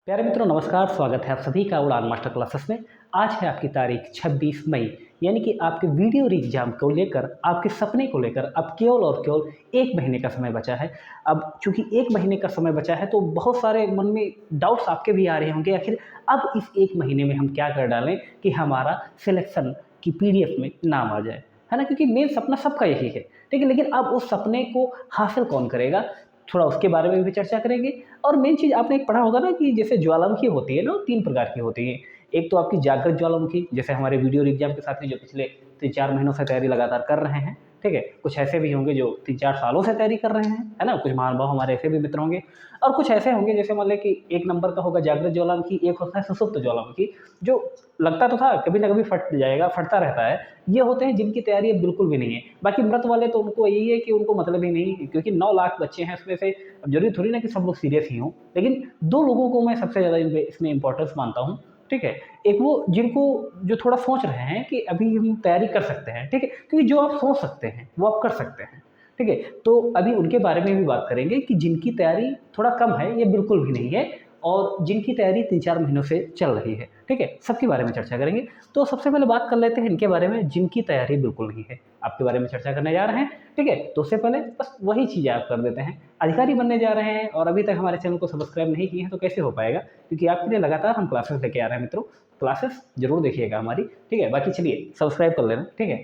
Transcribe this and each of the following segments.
प्यारे मित्रों नमस्कार, स्वागत है आप सभी का उड़ान मास्टर क्लासेस में। आज है आपकी तारीख 26 मई, यानी कि आपके वीडियो एग्जाम को लेकर, आपके सपने को लेकर अब केवल और केवल 1 महीने का समय बचा है। अब चूंकि 1 महीने का समय बचा है तो बहुत सारे मन में डाउट्स आपके भी आ रहे होंगे, आखिर अब इस 1 महीने में हम क्या कर डालें कि हमारा सिलेक्शन की पीडीएफ में नाम आ जाए, है ना? क्योंकि मेन सपना सबका यही है, ठीक है। लेकिन अब उस सपने को हासिल कौन करेगा, थोड़ा उसके बारे में भी चर्चा करेंगे। और मेन चीज़ आपने एक पढ़ा होगा ना कि जैसे ज्वालामुखी होती है ना, 3 प्रकार की होती है। एक तो आपकी जागृत ज्वालामुखी, जैसे हमारे वीडियो एग्जाम के साथी जो पिछले 3-4 महीनों से तैयारी लगातार कर रहे हैं, ठीक है। कुछ ऐसे भी होंगे जो 3-4 सालों से तैयारी कर रहे हैं, है ना? कुछ महानुभाव हमारे ऐसे भी मित्र होंगे। और कुछ ऐसे होंगे जैसे मान लें कि 1 नंबर का होगा जागृत ज्वालामुखी, एक होता है सुषुप्त ज्वालामुखी, जो लगता तो था कभी ना कभी फट जाएगा, फटता रहता है। ये होते हैं जिनकी तैयारी अब बिल्कुल भी नहीं है। बाकी मृत वाले तो उनको यही है कि उनको मतलब ही नहीं, क्योंकि 9 लाख बच्चे हैं उसमें से। अब ज़रूरी थोड़ी ना कि सब लोग सीरियस ही हों, लेकिन 2 लोगों को मैं सबसे ज़्यादा इसमें इम्पोर्टेंस मानता हूँ, ठीक है। एक वो जिनको जो थोड़ा सोच रहे हैं कि अभी हम तैयारी कर सकते हैं, ठीक है, क्योंकि जो आप सोच सकते हैं वो आप कर सकते हैं, ठीक है। तो अभी उनके बारे में भी बात करेंगे कि जिनकी तैयारी थोड़ा कम है, ये बिल्कुल भी नहीं है, और जिनकी तैयारी 3-4 महीनों से चल रही है, ठीक है। सबके बारे में चर्चा करेंगे। तो सबसे पहले बात कर लेते हैं इनके बारे में जिनकी तैयारी बिल्कुल नहीं है, आपके बारे में चर्चा करने जा रहे हैं, ठीक है। तो उससे पहले बस वही चीज़ें आप कर देते हैं। अधिकारी बनने जा रहे हैं और अभी तक हमारे चैनल को सब्सक्राइब नहीं किए हैं तो कैसे हो पाएगा, क्योंकि आपके लिए लगातार हम क्लासेस लेके आ रहे हैं मित्रों। क्लासेस जरूर देखिएगा हमारी, ठीक है। बाकी चलिए सब्सक्राइब कर लेना, ठीक है।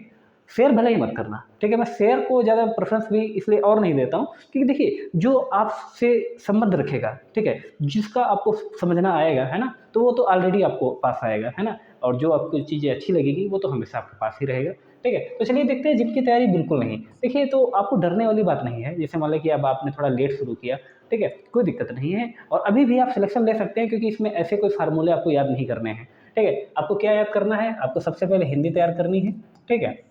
शेयर भले ही मत करना, ठीक है। मैं शेयर को ज़्यादा प्रेफरेंस भी इसलिए और नहीं देता हूँ क्योंकि देखिए जो आपसे संबंध रखेगा, ठीक है, जिसका आपको समझना आएगा, है ना, तो वो तो ऑलरेडी आपको पास आएगा, है ना। और जो आपको चीज़ें अच्छी लगेगी वो तो हमेशा आपके पास ही रहेगा, ठीक है। तो चलिए देखते हैं जिनकी तैयारी बिल्कुल नहीं। देखिए तो आपको डरने वाली बात नहीं है। जैसे मान लें कि अब आपने थोड़ा लेट शुरू किया, ठीक है, कोई दिक्कत नहीं है, और अभी भी आप सिलेक्शन ले सकते हैं क्योंकि इसमें ऐसे कोई फार्मूले आपको याद नहीं करने हैं, ठीक है। आपको क्या याद करना है, आपको सबसे पहले हिंदी तैयार करनी है, ठीक है।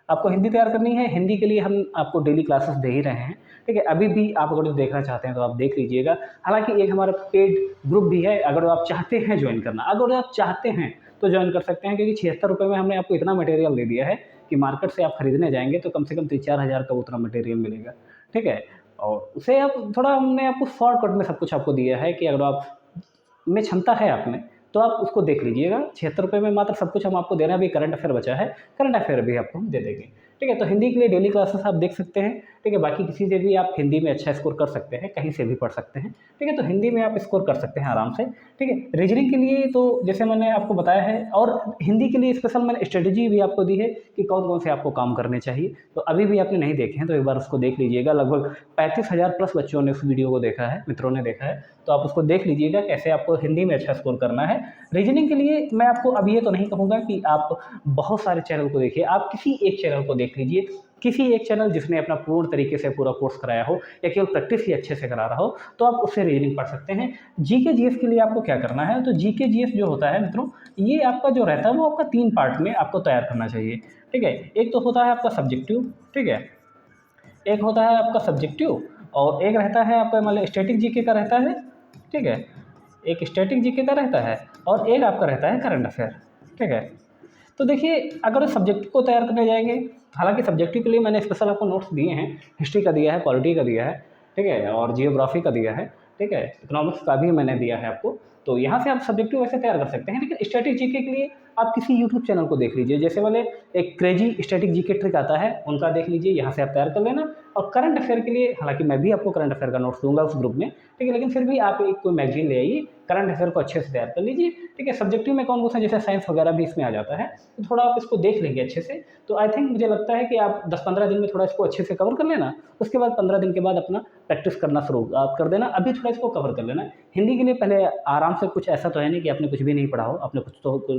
आपको हिंदी तैयार करनी है। हिंदी के लिए हम आपको डेली क्लासेस दे ही रहे हैं, ठीक है। अभी भी आप अगर देखना चाहते हैं तो आप देख लीजिएगा। हालाँकि एक हमारा पेड ग्रुप भी है, अगर आप चाहते हैं जॉइन करना, अगर आप चाहते हैं तो जॉइन कर सकते हैं, क्योंकि 76 रुपए में हमने आपको इतना मटेरियल दे दिया है कि मार्केट से आप खरीदने जाएँगे तो कम से कम 3-4 हज़ार का उतना मटेरियल मिलेगा, ठीक है। और उसे आप थोड़ा हमने आपको शॉर्टकट में सब कुछ आपको दिया है कि अगर आप में क्षमता है आप में, तो आप उसको देख लीजिएगा। 76 रुपए में मात्र सब कुछ हम आपको दे रहे हैं। अभी करंट अफेयर बचा है, करंट अफेयर भी आपको हम दे देंगे, ठीक है। तो हिंदी के लिए डेली क्लासेस आप देख सकते हैं, ठीक है। बाकी किसी से भी आप हिंदी में अच्छा स्कोर कर सकते हैं, कहीं से भी पढ़ सकते हैं, ठीक है। तो हिंदी में आप स्कोर कर सकते हैं आराम से, ठीक है। रीजनिंग के लिए तो जैसे मैंने आपको बताया है, और हिंदी के लिए स्पेशल मैंने स्ट्रेटेजी भी आपको दी है कि कौन-कौन से आपको काम करने चाहिए। तो अभी भी आपने नहीं देखे हैं तो एक बार उसको देख लीजिएगा। लगभग 35,000 प्लस बच्चों ने उस वीडियो को देखा है, मित्रों ने देखा है। तो आप उसको देख लीजिएगा कैसे आपको हिंदी में अच्छा स्कोर करना है। रीजनिंग के लिए मैं आपको अब ये तो नहीं कहूँगा कि आप बहुत सारे चैनल को देखिए, आप किसी एक चैनल को देख लीजिए, किसी एक चैनल जिसने अपना पूर्ण तरीके से पूरा कोर्स कराया हो या केवल प्रैक्टिस ही अच्छे से करा रहा हो, तो आप उससे रीजनिंग पढ़ सकते हैं। जीके जीएस के लिए आपको क्या करना है, तो जीके जीएस जो होता है मित्रों, ये आपका जो रहता है वो आपका 3 पार्ट में आपको तैयार करना चाहिए, ठीक है। एक तो होता है आपका सब्जेक्टिव, ठीक है, एक होता है आपका सब्जेक्टिव, और एक रहता है आपका मान लो स्टैटिक जीके का रहता है, ठीक है। एक स्टैटिक जीके का रहता है और एक आपका रहता है करंट अफेयर, ठीक है। तो देखिए अगर सब्जेक्टिव को तैयार करने जाएंगे, हालांकि सब्जेक्टिव के लिए मैंने स्पेशल आपको नोट्स दिए हैं। हिस्ट्री का दिया है, पॉलिटी का दिया है, ठीक है, और जियोग्राफी का दिया है, ठीक है, इकोनॉमिक्स का भी मैंने दिया है आपको। तो यहाँ से आप सब्जेक्टिव वैसे तैयार कर सकते हैं, लेकिन स्टैटिक जीके के लिए आप किसी यूट्यूब चैनल को देख लीजिए। जैसे वाले एक क्रेजी स्टैटिक जीके ट्रिक आता है, उनका देख लीजिए, यहाँ से आप तैयार कर लेना। और करंट अफेयर के लिए हालांकि मैं भी आपको करंट अफेयर का नोट्स दूंगा उस ग्रुप में, ठीक है, लेकिन फिर भी आप एक कोई मैगजीन ले आइए, करंट अफेयर को अच्छे से तैयार कर लीजिए, ठीक है। सब्जेक्टिव में कौन कौन सा, जैसे साइंस वगैरह भी इसमें आ जाता है, तो थोड़ा आप इसको देख लेंगे अच्छे से। तो आई थिंक मुझे लगता है कि आप 10-15 दिन में थोड़ा इसको अच्छे से कवर कर लेना। उसके बाद 15 दिन के बाद अपना प्रैक्टिस करना शुरू आप कर देना। अभी थोड़ा इसको कवर कर लेना। हिंदी के लिए पहले आराम से, कुछ ऐसा तो है नहीं कि आपने कुछ भी नहीं पढ़ा हो, आपने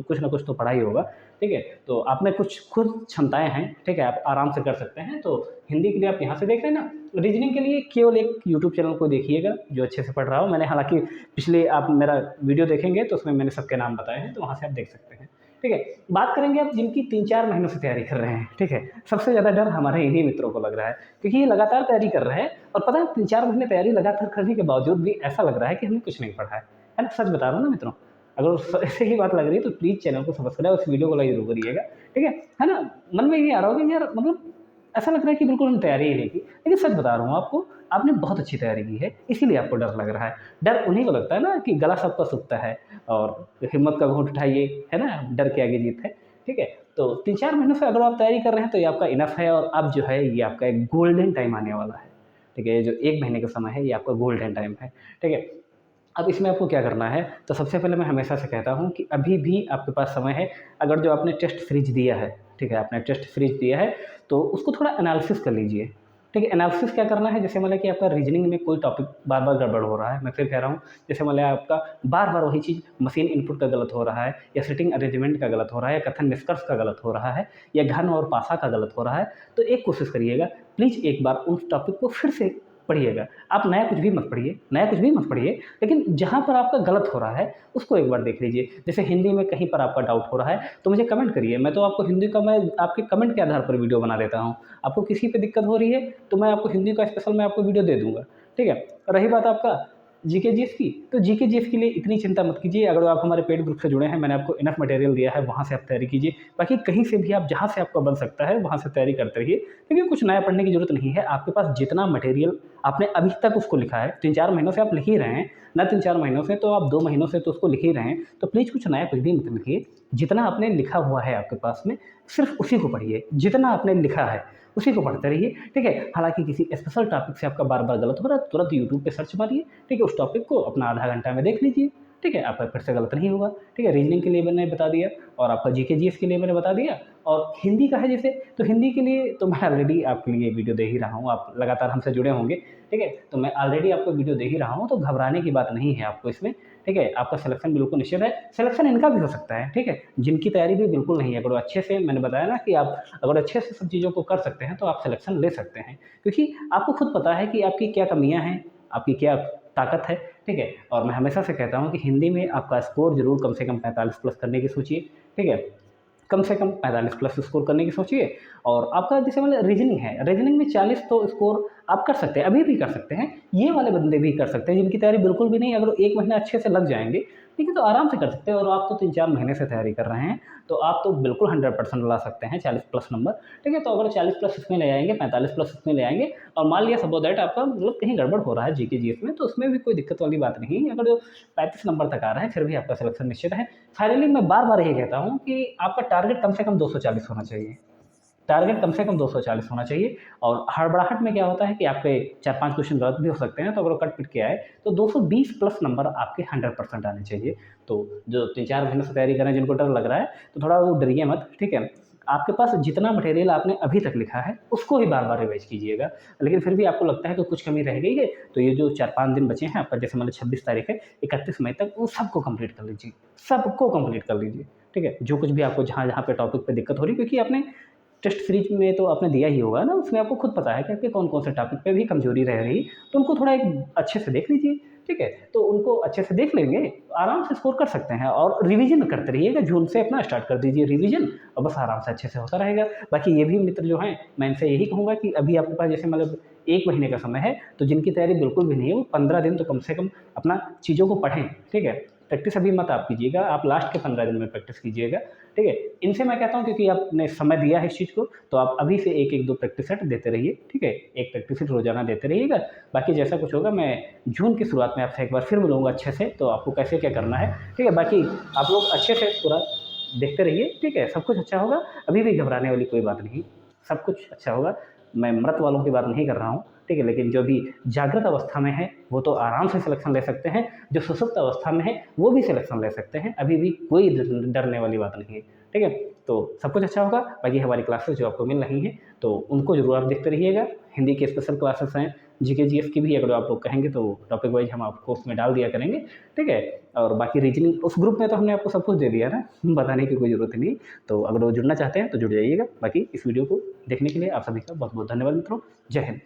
कुछ ना कुछ तो पढ़ा ही होगा, ठीक है। तो आप में कुछ खुद क्षमताएं हैं, ठीक है, आप आराम से कर सकते हैं। तो हिंदी के लिए आप यहाँ से देख लेना। रीजनिंग के लिए केवल एक यूट्यूब चैनल को देखिएगा जो अच्छे से पढ़ रहा हो। मैंने हालांकि पिछले आप मेरा वीडियो देखेंगे तो उसमें मैंने सबके नाम बताए हैं, तो वहाँ से आप देख सकते हैं, ठीक है। बात करेंगे अब जिनकी 3-4 महीनों से तैयारी कर रहे हैं, ठीक है। सबसे ज़्यादा डर हमारे इन्हीं मित्रों को लग रहा है, क्योंकि ये लगातार तैयारी कर रहे हैं, और पता है 3-4 महीने तैयारी लगातार करने के बावजूद भी ऐसा लग रहा है कि हमने कुछ नहीं पढ़ा है ना? सच बता रहा हूँ ना मित्रों। अगर ऐसे ही बात लग रही है तो प्लीज़ चैनल को सब्सक्राइब, उस वीडियो को लाइक जरूर करिएगा, ठीक है ना? मन में ये आ रहा होगा कि यार मतलब ऐसा लग रहा है कि बिल्कुल हमने तैयारी ही नहीं की, लेकिन सच बता रहा हूँ आपको, आपने बहुत अच्छी तैयारी की है, इसीलिए आपको डर लग रहा है। डर उन्हीं को लगता है ना कि गला सबका सूखता है, और हिम्मत का घूंट उठाइए, है ना? डर के आगे जीत है, ठीक है? तो 3-4 महीनों से अगर आप तैयारी कर रहे हैं तो ये आपका इनफ है, और अब जो है ये आपका एक गोल्डन टाइम आने वाला है, ठीक है? ये जो 1 महीने का समय है ये आपका गोल्डन टाइम है, ठीक है? अब इसमें आपको क्या करना है, तो सबसे पहले मैं हमेशा से कहता हूँ कि अभी भी आपके पास समय है। अगर जो आपने टेस्ट सीरीज दिया है, ठीक है, आपने टेस्ट सीरीज दिया है, तो उसको थोड़ा एनालिसिस कर लीजिए, ठीक है। एनालिसिस क्या करना है, जैसे मतलब कि आपका रीजनिंग में कोई टॉपिक बार बार गड़बड़ हो रहा है, मैं फिर कह रहा हूँ, जैसे मतलब आपका बार बार वही चीज़ मशीन इनपुट का गलत हो रहा है, या सिटिंग अरेंजमेंट का गलत हो रहा है, या कथन निष्कर्ष का गलत हो रहा है, या घन और पासा का गलत हो रहा है, तो एक कोशिश करिएगा, प्लीज़ एक बार उस टॉपिक को फिर से पढ़िएगा। आप नया कुछ भी मत पढ़िए, नया कुछ भी मत पढ़िए, लेकिन जहाँ पर आपका गलत हो रहा है उसको एक बार देख लीजिए। जैसे हिंदी में कहीं पर आपका डाउट हो रहा है तो मुझे कमेंट करिए, मैं तो आपको हिंदी का मैं आपके कमेंट के आधार पर वीडियो बना देता हूँ। आपको किसी पे दिक्कत हो रही है तो मैं आपको हिंदी का स्पेशल मैं आपको वीडियो दे दूँगा, ठीक है। रही बात आपका जीके जीएस की, तो जीके जीएस के लिए इतनी चिंता मत कीजिए। अगर आप हमारे पेड ग्रुप से जुड़े हैं, मैंने आपको इनफ मटेरियल दिया है, वहाँ से आप तैयारी कीजिए। बाकी कहीं से भी आप जहाँ से आपका बन सकता है वहाँ से तैयारी करते रहिए, क्योंकि कुछ नया पढ़ने की ज़रूरत नहीं है। आपके पास जितना मटेरियल आपने अभी तक उसको लिखा है, 3-4 महीनों से आप लिख ही रहे हैं ना, 3-4 महीनों से तो आप 2 महीनों से तो उसको लिख ही रहे हैं, तो प्लीज़ कुछ नया कुछ भी मत लिखिए। जितना आपने लिखा हुआ है आपके पास में, सिर्फ उसी को पढ़िए, जितना आपने लिखा है उसी को पढ़ते रहिए, ठीक है। हालांकि किसी स्पेशल टॉपिक से आपका बार बार गलत हो रहा है, तुरंत यूट्यूब पे सर्च मारिए, ठीक है, उस टॉपिक को अपना आधा घंटा में देख लीजिए, ठीक है, आपका फिर से गलत नहीं होगा, ठीक है। रीजनिंग के लिए मैंने बता दिया, और आपका जीके जीएस के लिए मैंने बता दिया, और हिंदी का है जैसे, तो हिंदी के लिए तो मैं ऑलरेडी आपके लिए वीडियो दे ही रहा हूँ, आप लगातार हमसे जुड़े होंगे, ठीक है। तो मैं ऑलरेडी आपको वीडियो दे ही रहा हूँ, तो घबराने की बात नहीं है आपको इसमें, ठीक है। आपका सिलेक्शन बिल्कुल निश्चित है, सिलेक्शन इनका भी हो सकता है, ठीक है। जिनकी तैयारी भी बिल्कुल नहीं है, अगर वो अच्छे से, मैंने बताया ना कि आप अगर अच्छे से सब चीज़ों को कर सकते हैं तो आप सिलेक्शन ले सकते हैं, क्योंकि आपको खुद पता है कि आपकी क्या कमियाँ हैं, आपकी क्या ताकत है, ठीक है। और मैं हमेशा से कहता हूँ कि हिंदी में आपका स्कोर ज़रूर कम से कम 45 प्लस करने की सोचिए, ठीक है। कम से कम 45 प्लस स्कोर करने की सोचिए। और आपका जैसे मतलब रीजनिंग है, रीजनिंग में 40 तो स्कोर आप कर सकते हैं, अभी भी कर सकते हैं, ये वाले बंदे भी कर सकते हैं जिनकी तैयारी बिल्कुल भी नहीं, अगर 1 महीना अच्छे से लग जाएंगे, ठीक है, तो आराम से कर सकते हैं। और आप तो 3-4 महीने से तैयारी कर रहे हैं, तो आप तो बिल्कुल 100% ला सकते हैं 40 प्लस नंबर, ठीक है। तो अगर 40 प्लस इसमें ले आएंगे, 45 प्लस इसमें ले आएंगे, और मान लिया सपोज दैट आपका मतलब कहीं गड़बड़ हो रहा है जीके जीएस में, तो उसमें भी कोई दिक्कत वाली बात नहीं है। अगर जो 35 नंबर तक आ रहा है फिर भी आपका सिलेक्शन निश्चित है। फाइनली मैं बार बार यही कहता हूँ कि आपका टारगेट कम से कम 240 होना चाहिए, टारगेट कम से कम 240 होना चाहिए। और हड़बड़ाहट में क्या होता है कि आपके 4-5 क्वेश्चन गलत भी हो सकते हैं, तो अगर वो कट पिट के आए तो 220 प्लस नंबर आपके 100% आने चाहिए। तो जो 3-4 महीने से तैयारी कर रहे हैं, जिनको डर लग रहा है, तो थोड़ा वो डरिए मत, ठीक है। आपके पास जितना मटेरियल आपने अभी तक लिखा है उसको ही बार बार रिवाइज कीजिएगा। लेकिन फिर भी आपको लगता है कि कुछ कमी रह गई है, तो ये जो 4-5 दिन बचे हैं आपका, जैसे मतलब 26 तारीख है, 31 मई तक वो सबको कंप्लीट कर लीजिए, सबको कंप्लीट कर लीजिए, ठीक है। जो कुछ भी आपको जहाँ जहाँ पे टॉपिक पे दिक्कत हो रही है, क्योंकि आपने टेस्ट सीरीज में तो आपने दिया ही होगा ना, उसमें आपको खुद पता है कि आपके कौन कौन से टॉपिक पे भी कमजोरी रह रही, तो उनको थोड़ा एक अच्छे से देख लीजिए, ठीक है। तो उनको अच्छे से देख लेंगे तो आराम से स्कोर कर सकते हैं। और रिवीजन करते रहिएगा, जून से अपना स्टार्ट कर दीजिए रिवीजन, और बस आराम से अच्छे से होता रहेगा। बाकी ये भी मित्र जो हैं, मैं इनसे यही कहूँगा कि अभी आपके पास जैसे मतलब 1 महीने का समय है, तो जिनकी तैयारी बिल्कुल भी नहीं है वो 15 दिन तो कम से कम अपना चीज़ों को पढ़ें, ठीक है। प्रैक्टिस अभी मत आप कीजिएगा, आप लास्ट के 15 दिन में प्रैक्टिस कीजिएगा, ठीक है। इनसे मैं कहता हूँ क्योंकि आपने समय दिया है इस चीज़ को, तो आप अभी से 1-1, 2 प्रैक्टिस सेट देते रहिए, ठीक है। एक प्रैक्टिस सेट रोजाना देते रहिएगा। बाकी जैसा कुछ होगा मैं जून की शुरुआत में आपसे एक बार फिर मिलूंगा अच्छे से, तो आपको कैसे क्या करना है, ठीक है। बाकी आप लोग अच्छे से पूरा देखते रहिए, ठीक है, सब कुछ अच्छा होगा। अभी भी घबराने वाली कोई बात नहीं, सब कुछ अच्छा होगा। मैं मृत वालों की बात नहीं कर रहा हूँ, ठीक है, लेकिन जो भी जागृत अवस्था में है वो तो आराम से सिलेक्शन ले सकते हैं, जो सुसुप्त अवस्था में है वो भी सिलेक्शन ले सकते हैं, अभी भी कोई डरने वाली बात नहीं है, ठीक है। तो सब कुछ अच्छा होगा। बाकी हमारी क्लासेस जो आपको मिल रही हैं तो उनको जरूर आप देखते रहिएगा। हिंदी की स्पेशल क्लासेस हैं, जीके जीएस की भी अगर आप लोग कहेंगे तो टॉपिक वाइज हम आपको उसमें डाल दिया करेंगे, ठीक है। और बाकी रीजनिंग उस ग्रुप में तो हमने आपको सब कुछ दे दिया ना, बताने की कोई ज़रूरत नहीं। तो अगर वो जुड़ना चाहते हैं तो जुड़ जाइएगा। बाकी इस वीडियो को देखने के लिए आप सभी का बहुत बहुत धन्यवाद मित्रों। जय हिंद।